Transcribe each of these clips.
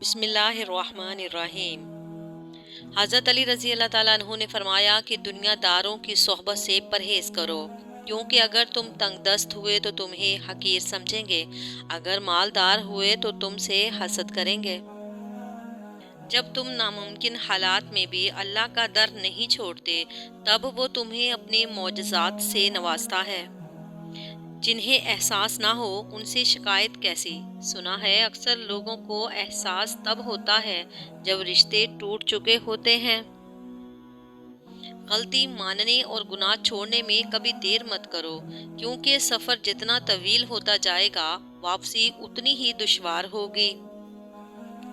बिस्मिल्लाहिर्रहमानिर्रहीम। हज़रत अली रज़ी अल्लाह ताला अन्हु ने फरमाया कि दुनियादारों की सोहबत से परहेज़ करो, क्योंकि अगर तुम तंगदस्त हुए तो तुम्हें हकीर समझेंगे, अगर मालदार हुए तो तुमसे हसद करेंगे। जब तुम नामुमकिन हालात में भी अल्लाह का दर नहीं छोड़ते, तब वो तुम्हें अपने मौजज़ात से नवाजता है। जिन्हें एहसास ना हो उनसे शिकायत कैसी। सुना है अक्सर लोगों को एहसास तब होता है जब रिश्ते टूट चुके होते हैं। गलती मानने और गुनाह छोड़ने में कभी देर मत करो, क्योंकि सफ़र जितना तवील होता जाएगा वापसी उतनी ही दुश्वार होगी।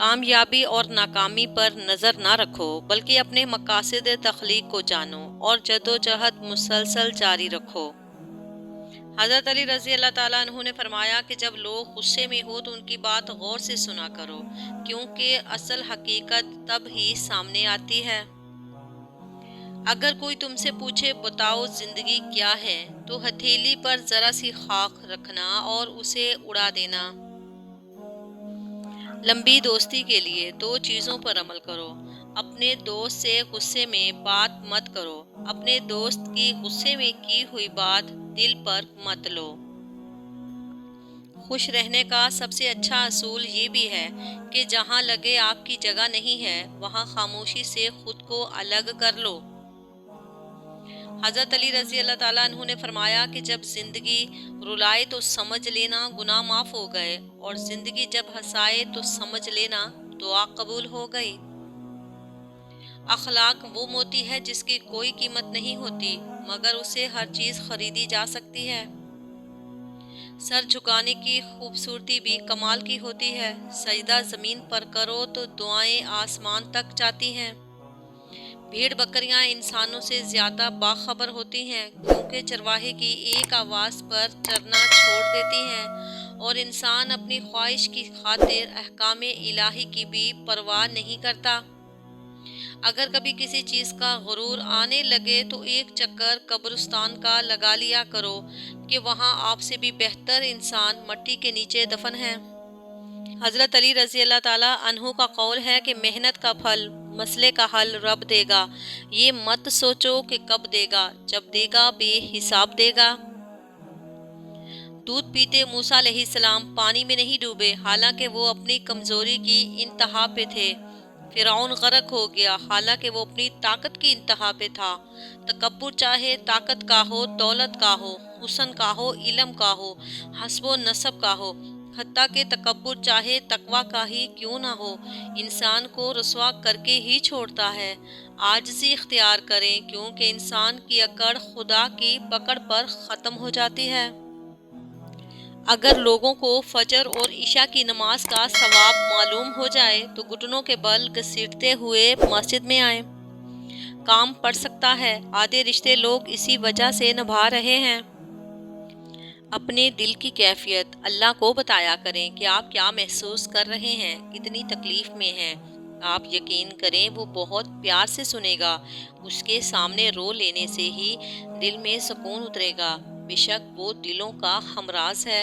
कामयाबी और नाकामी पर नज़र ना रखो, बल्कि अपने मकासद तख्लीक को जानो और जदोजहद मुसलसल जारी रखो। हज़रत अली रज़ी अल्लाह ताला अन्हु ने फरमाया कि जब लोग गुस्से में हो तो उनकी बात गौर से सुना करो, क्योंकि असल हकीकत तब ही सामने आती है। अगर कोई तुमसे पूछे बताओ जिंदगी क्या है, तो हथेली पर जरा सी खाक रखना और उसे उड़ा देना। लंबी दोस्ती के लिए दो चीज़ों पर अमल करो। अपने दोस्त से गुस्से में बात मत करो। अपने दोस्त की गुस्से में की हुई बात दिल पर मत लो। खुश रहने का सबसे अच्छा असूल ये भी है कि जहाँ लगे आपकी जगह नहीं है, वहाँ खामोशी से खुद को अलग कर लो। हज़रत अली रज़ी अल्लाह ताला अन्हु ने फरमाया कि जब जिंदगी रुलाए तो समझ लेना गुनाह माफ़ हो गए, और जिंदगी जब हंसाए तो समझ लेना दुआ कबूल हो गई। अखलाक वो मोती है जिसकी कोई कीमत नहीं होती, मगर उसे हर चीज़ खरीदी जा सकती है। सर झुकाने की खूबसूरती भी कमाल की होती है। सजदा ज़मीन पर करो तो दुआएं आसमान तक जाती हैं। भेड़ बकरियां इंसानों से ज़्यादा बाखबर होती हैं, क्योंकि चरवाहे की एक आवाज़ पर चरना छोड़ देती हैं, और इंसान अपनी ख्वाहिश की खातिर अहकाम इलाही की भी परवाह नहीं करता। अगर कभी किसी चीज़ का गुरूर आने लगे तो एक चक्कर कब्रिस्तान का लगा लिया करो, कि वहाँ आपसे भी बेहतर इंसान मट्टी के नीचे दफन है। हज़रत अली रज़ी अल्लाह ताला अन्हु का कौल है कि मेहनत का फल, मसले का हल रब देगा। ये मत सोचो कि कब देगा, जब देगा बेहिसाब देगा। दूध पीते मूसा अलैहिस्सलाम पानी में नहीं डूबे, हालांकि वो अपनी कमजोरी की इंतहा पे थे। फिरौन गरक हो गया, हालांकि वो अपनी ताकत की इंतहा पे था। तकब्बुर चाहे ताकत का हो, दौलत का हो, हुस्न का हो, इल्म का हो, हस्बो नसब का हो, हत्ता के तकब्बुर चाहे तकवा का ही क्यों ना हो, इंसान को रुसवा करके ही छोड़ता है। आजिज़ी इख्तियार करें, क्योंकि इंसान की अकड़ खुदा की पकड़ पर ख़त्म हो जाती है। अगर लोगों को फजर और इशा की नमाज का सवाब मालूम हो जाए तो घुटनों के बल घसीटते हुए मस्जिद में आए। काम पड़ सकता है, आधे रिश्ते लोग इसी वजह से निभा रहे हैं। अपने दिल की कैफियत अल्लाह को बताया करें कि आप क्या महसूस कर रहे हैं, कितनी तकलीफ में हैं। आप यकीन करें वो बहुत प्यार से सुनेगा। उसके सामने रो लेने से ही दिल में सुकून उतरेगा। बेशक वो दिलों का हमराज है।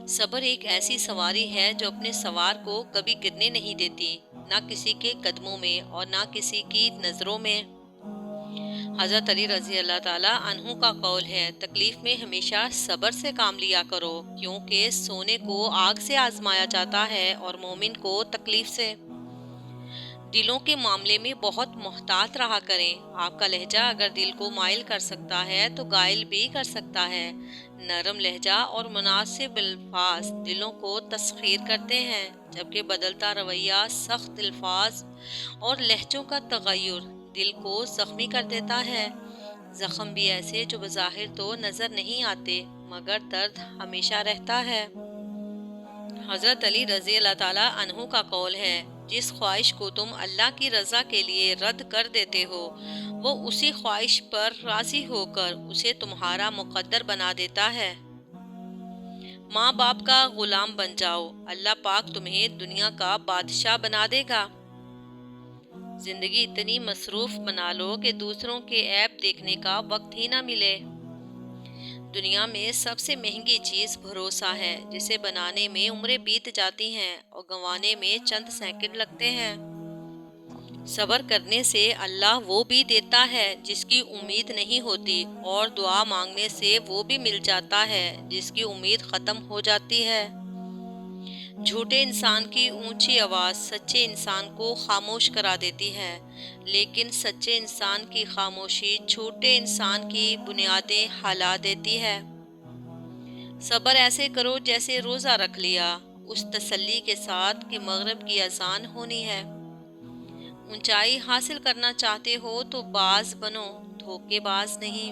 सब्र एक ऐसी सवारी है जो अपने सवार को कभी गिरने नहीं देती, ना किसी के कदमों में और ना किसी की नज़रों में। हज़रत अली रज़ी अल्लाह ताला अन्हु का कौल है, तकलीफ में हमेशा सब्र से काम लिया करो, क्योंकि सोने को आग से आजमाया जाता है और मोमिन को तकलीफ से। दिलों के मामले में बहुत मोहतात रहा करें। आपका लहजा अगर दिल को माइल कर सकता है तो घायल भी कर सकता है। नरम लहजा और मुनासिब अल्फाज दिलों को तस्खीर करते हैं, जबकि बदलता रवैया, सख्त अल्फाज और लहजों का तगय्युर दिल को जख्मी कर देता है। जख्म भी ऐसे जो बज़ाहिर तो नजर नहीं आते, मगर दर्द हमेशा रहता है। हज़रत अली रज़ी अल्लाह ताला अन्हु का कौल है, जिस ख्वाहिश को तुम अल्लाह की रज़ा के लिए रद्द कर देते हो, वो उसी ख्वाहिश पर राज़ी होकर उसे तुम्हारा मुकद्दर बना देता है। माँ बाप का गुलाम बन जाओ, अल्लाह पाक तुम्हें दुनिया का बादशाह बना देगा। जिंदगी इतनी मसरूफ बना लो कि दूसरों के ऐब देखने का वक्त ही ना मिले। دنیا میں سب سے مہنگی چیز بھروسہ ہے، جسے بنانے میں عمریں بیت جاتی ہیں اور گنوانے میں چند سیکنڈ لگتے ہیں۔ صبر کرنے سے اللہ وہ بھی دیتا ہے جس کی امید نہیں ہوتی، اور دعا مانگنے سے وہ بھی مل جاتا ہے جس کی امید ختم ہو جاتی ہے۔ جھوٹے انسان کی اونچی آواز سچے انسان کو خاموش کرا دیتی ہے، لیکن سچے انسان کی خاموشی جھوٹے انسان کی بنیادیں ہلا دیتی ہے۔ صبر ایسے کرو جیسے روزہ رکھ لیا، اس تسلی کے ساتھ کہ مغرب کی اذان ہونی ہے۔ اونچائی حاصل کرنا چاہتے ہو تو باز بنو، دھوکے باز نہیں۔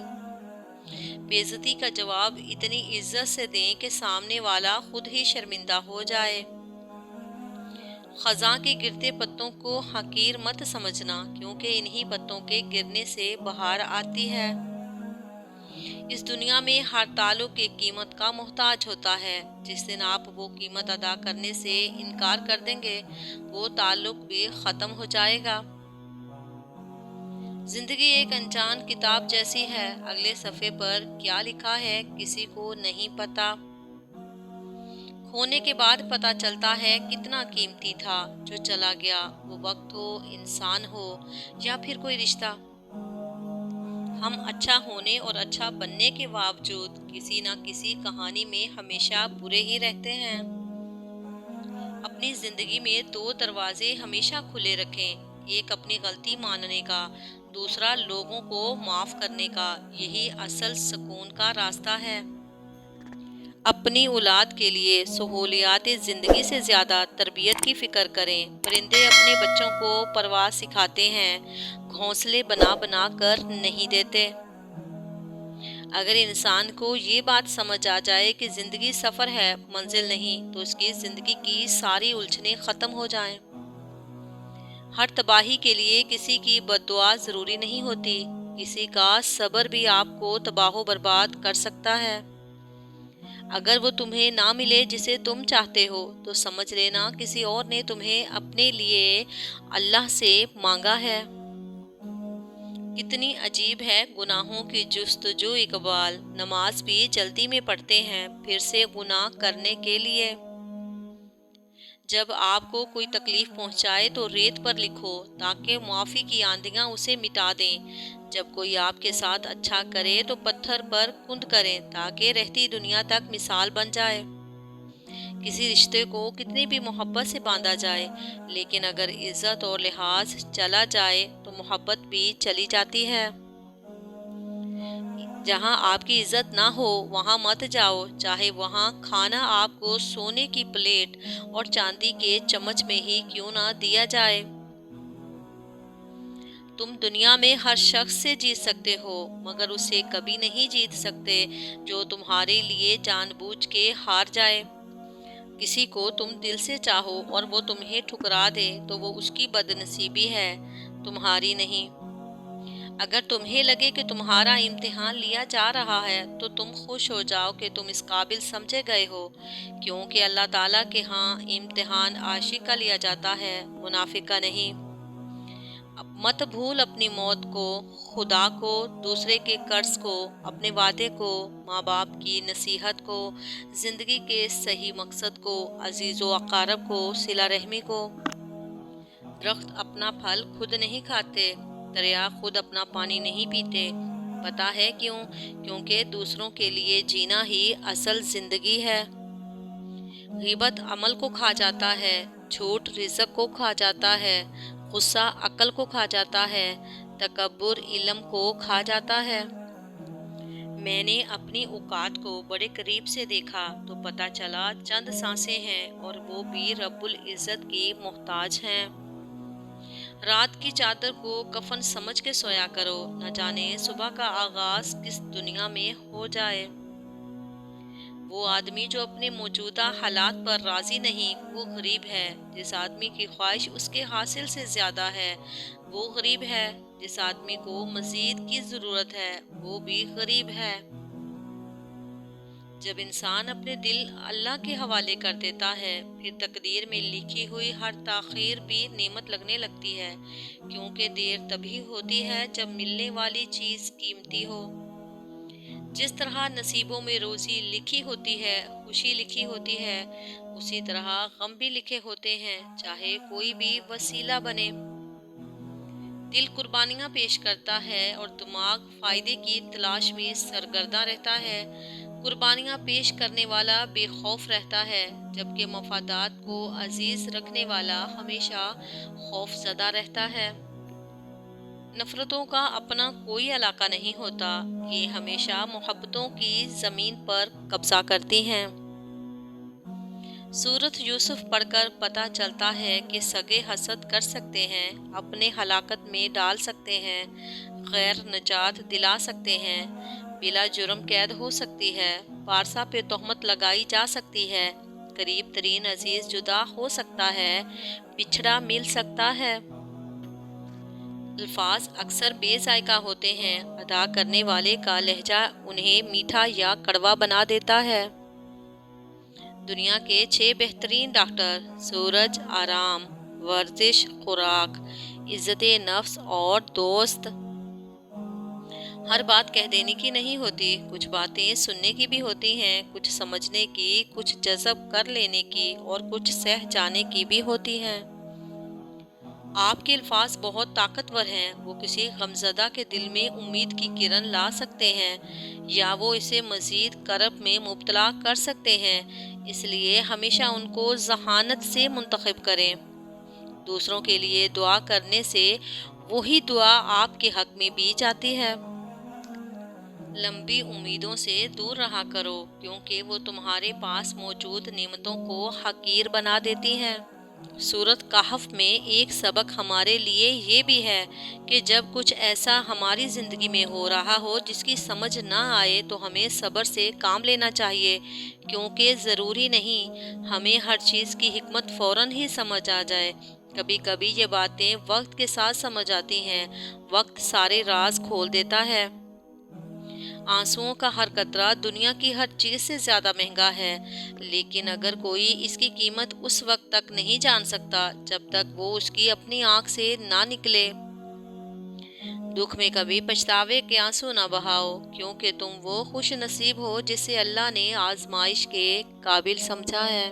بے عزتی کا جواب اتنی عزت سے دیں کہ سامنے والا خود ہی شرمندہ ہو جائے۔ خزاں کے گرتے پتوں کو حقیر مت سمجھنا، کیونکہ انہی پتوں کے گرنے سے بہار آتی ہے۔ اس دنیا میں ہر تعلق ایک قیمت کا محتاج ہوتا ہے۔ جس دن آپ وہ قیمت ادا کرنے سے انکار کر دیں گے، وہ تعلق بھی ختم ہو جائے گا۔ زندگی ایک انجان کتاب جیسی ہے، اگلے صفحے پر کیا لکھا ہے کسی کو نہیں پتا۔ کھونے کے بعد پتہ چلتا ہے کتنا قیمتی تھا جو چلا گیا، وہ وقت ہو، انسان ہو، یا پھر کوئی رشتہ۔ ہم اچھا ہونے اور اچھا بننے کے باوجود کسی نہ کسی کہانی میں ہمیشہ برے ہی رہتے ہیں۔ اپنی زندگی میں دو دروازے ہمیشہ کھلے رکھیں، ایک اپنی غلطی ماننے کا، دوسرا لوگوں کو معاف کرنے کا۔ یہی اصل سکون کا راستہ ہے۔ اپنی اولاد کے لیے سہولیات زندگی سے زیادہ تربیت کی فکر کریں۔ پرندے اپنے بچوں کو پرواز سکھاتے ہیں، گھونسلے بنا بنا کر نہیں دیتے۔ اگر انسان کو یہ بات سمجھ آ جائے کہ زندگی سفر ہے، منزل نہیں، تو اس کی زندگی کی ساری الجھنیں ختم ہو جائیں۔ ہر تباہی کے لیے کسی کی بد دعا ضروری نہیں ہوتی، کسی کا صبر بھی آپ کو تباہ و برباد کر سکتا ہے۔ اگر وہ تمہیں نہ ملے جسے تم چاہتے ہو، تو سمجھ لینا کسی اور نے تمہیں اپنے لیے اللہ سے مانگا ہے۔ کتنی عجیب ہے گناہوں کی جستجو اقبال، نماز بھی جلدی میں پڑھتے ہیں پھر سے گناہ کرنے کے لیے۔ جب آپ کو کوئی تکلیف پہنچائے تو ریت پر لکھو تاکہ معافی کی آندیاں اسے مٹا دیں۔ جب کوئی آپ کے ساتھ اچھا کرے تو پتھر پر کند کریں تاکہ رہتی دنیا تک مثال بن جائے۔ کسی رشتے کو کتنی بھی محبت سے باندھا جائے، لیکن اگر عزت اور لحاظ چلا جائے تو محبت بھی چلی جاتی ہے۔ جہاں آپ کی عزت نہ ہو وہاں مت جاؤ، چاہے وہاں کھانا آپ کو سونے کی پلیٹ اور چاندی کے چمچ میں ہی کیوں نہ دیا جائے۔ تم دنیا میں ہر شخص سے جیت سکتے ہو، مگر اسے کبھی نہیں جیت سکتے جو تمہارے لیے جان بوجھ کے ہار جائے۔ کسی کو تم دل سے چاہو اور وہ تمہیں ٹھکرا دے تو وہ اس کی بد نصیبی ہے، تمہاری نہیں۔ اگر تمہیں لگے کہ تمہارا امتحان لیا جا رہا ہے تو تم خوش ہو جاؤ کہ تم اس قابل سمجھے گئے ہو، کیونکہ اللہ تعالیٰ کے ہاں امتحان عاشق کا لیا جاتا ہے، منافق کا نہیں۔ مت بھول اپنی موت کو، خدا کو، دوسرے کے قرض کو، اپنے وعدے کو، ماں باپ کی نصیحت کو، زندگی کے صحیح مقصد کو، عزیز و اقارب کو، صلہ رحمی کو۔ درخت اپنا پھل خود نہیں کھاتے، دریا خود اپنا پانی نہیں پیتے۔ پتہ ہے کیوں؟ کیونکہ دوسروں کے لیے جینا ہی اصل زندگی ہے۔ غیبت عمل کو کھا جاتا ہے، جھوٹ رزق کو کھا جاتا ہے، غصہ عقل کو کھا جاتا ہے، تکبر علم کو کھا جاتا ہے۔ میں نے اپنی اوقات کو بڑے قریب سے دیکھا تو پتہ چلا چند سانسیں ہیں اور وہ بھی رب العزت کی محتاج ہیں۔ رات کی چادر کو کفن سمجھ کے سویا کرو، نہ جانے صبح کا آغاز کس دنیا میں ہو جائے۔ وہ آدمی جو اپنے موجودہ حالات پر راضی نہیں، وہ غریب ہے۔ جس آدمی کی خواہش اس کے حاصل سے زیادہ ہے، وہ غریب ہے۔ جس آدمی کو مزید کی ضرورت ہے، وہ بھی غریب ہے۔ جب انسان اپنے دل اللہ کے حوالے کر دیتا ہے، پھر تقدیر میں لکھی ہوئی ہر تاخیر بھی نعمت لگنے لگتی ہے، کیونکہ دیر تبھی ہوتی ہے جب ملنے والی چیز قیمتی ہو۔ जिस तरह नसीबों में रोज़ी लिखी होती है, खुशी लिखी होती है, उसी तरह गम भी लिखे होते हैं, चाहे कोई भी वसीला बने। दिल कुर्बानियाँ पेश करता है और दिमाग फ़ायदे की तलाश में सरगर्दा रहता है। कुर्बानियाँ पेश करने वाला बेखौफ रहता है, जबकि मफादात को अजीज़ रखने वाला हमेशा खौफज़दा रहता है। नफ़रतों का अपना कोई इलाका नहीं होता, ये हमेशा मोहब्बतों की ज़मीन पर कब्ज़ा करती हैं। सूरत यूसुफ पढ़कर पता चलता है कि सगे हसद कर सकते हैं, अपने हलाकत में डाल सकते हैं, गैर निजात दिला सकते हैं, बिला जुर्म कैद हो सकती है, पारसा पे तोहमत लगाई जा सकती है, करीब तरीन अजीज जुदा हो सकता है, बिछड़ा मिल सकता है। अल्फाज अक्सर बेजायका होते हैं, अदा करने वाले का लहजा उन्हें मीठा या कड़वा बना देता है। दुनिया के 6 बेहतरीन डॉक्टर सूरज, आराम, वर्जिश, खुराक, इज्जत नफ्स और दोस्त। हर बात कह देने की नहीं होती, कुछ बातें सुनने की भी होती हैं, कुछ समझने की, कुछ जज़ब कर लेने की और कुछ सह जाने की भी होती हैं। आपके अल्फाज बहुत ताकतवर हैं, वो किसी गमज़दा के दिल में उम्मीद की किरण ला सकते हैं या वो इसे मज़ीद करब में मुब्तला कर सकते हैं, इसलिए हमेशा उनको ज़हानत से मुंतखब करें। दूसरों के लिए दुआ करने से वही दुआ आपके हक में भी जाती है। लंबी उम्मीदों से दूर रहा करो, क्योंकि वो तुम्हारे पास मौजूद नेमतों को हकीर बना देती हैं। सूरत कहफ में एक सबक हमारे लिए ये भी है कि जब कुछ ऐसा हमारी ज़िंदगी में हो रहा हो जिसकी समझ ना आए तो हमें सब्र से काम लेना चाहिए, क्योंकि ज़रूरी नहीं हमें हर चीज़ की हिकमत फ़ौरन ही समझ आ जाए। कभी कभी ये बातें वक्त के साथ समझ आती हैं, वक्त सारे राज खोल देता है। आंसुओं का हर कतरा दुनिया की हर चीज़ से ज़्यादा महंगा है, लेकिन अगर कोई इसकी कीमत उस वक्त तक नहीं जान सकता जब तक वो उसकी अपनी आंख से ना निकले। दुख में कभी पछतावे के आंसू ना बहाओ, क्योंकि तुम वो खुश नसीब हो जिसे अल्लाह ने आजमाइश के काबिल समझा है।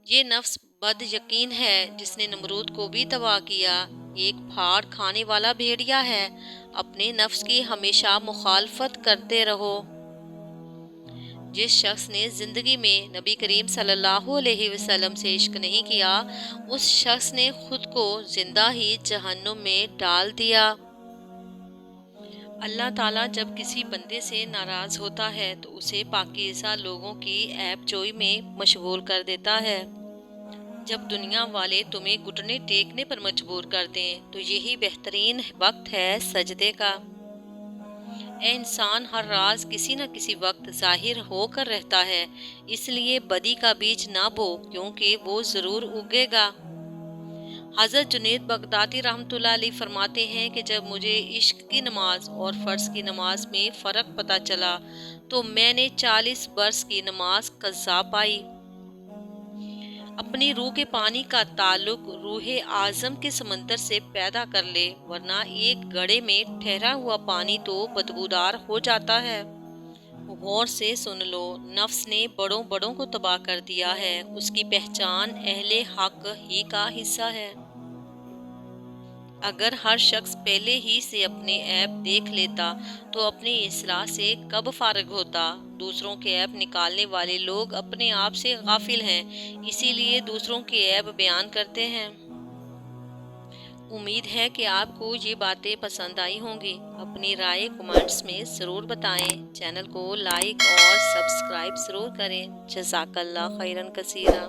ये नफ्स बद यकीन है जिसने नमरूद को भी तबाह किया, एक फाड़ खाने वाला भेड़िया है। अपने नफ्स की हमेशा मुखालफत करते रहो। जिस शख्स ने ज़िंदगी में नबी करीम सल्लल्लाहु अलैहि वसल्लम से इश्क नहीं किया, उस शख्स ने खुद को जिंदा ही जहन्नुम में डाल दिया। अल्लाह ताला जब किसी बंदे से नाराज़ होता है तो उसे पाकीज़ा लोगों की ऐब जोई में मशगूल कर देता है। जब दुनिया वाले तुम्हें घुटने टेकने पर मजबूर कर दें तो यही बेहतरीन वक्त है सजदे का। ए इंसान, हर राज किसी न किसी वक्त जाहिर होकर रहता है, इसलिए बदी का बीज ना बो, क्योंकि वो ज़रूर उगेगा। हज़रत जुनैद बगदादी रहमतुल्लाह अलैह फरमाते हैं कि जब मुझे इश्क की नमाज और फ़र्ज़ की नमाज में फ़र्क पता चला तो मैंने 40 बरस की नमाज कज़ा पाई। अपनी रूह के पानी का ताल्लुक रूहे आज़म के समंदर से पैदा कर ले, वरना एक घड़े में ठहरा हुआ पानी तो बदबूदार हो जाता है। गौर से सुन लो, नफ्स ने बड़ों बड़ों को तबाह कर दिया है, उसकी पहचान अहले हक ही का हिस्सा है। अगर हर शख्स पहले ही से अपने ऐब देख लेता तो अपनी इस्लाह से कब फारिग होता। दूसरों के ऐब निकालने वाले लोग अपने आप से गाफिल हैं, इसीलिए दूसरों के ऐब बयान करते हैं। उम्मीद है कि आपको ये बातें पसंद आई होंगी। अपनी राय कमेंट्स में ज़रूर बताएं। चैनल को लाइक और सब्सक्राइब ज़रूर करें। जज़ाकल्लाह खैरन कसीरा।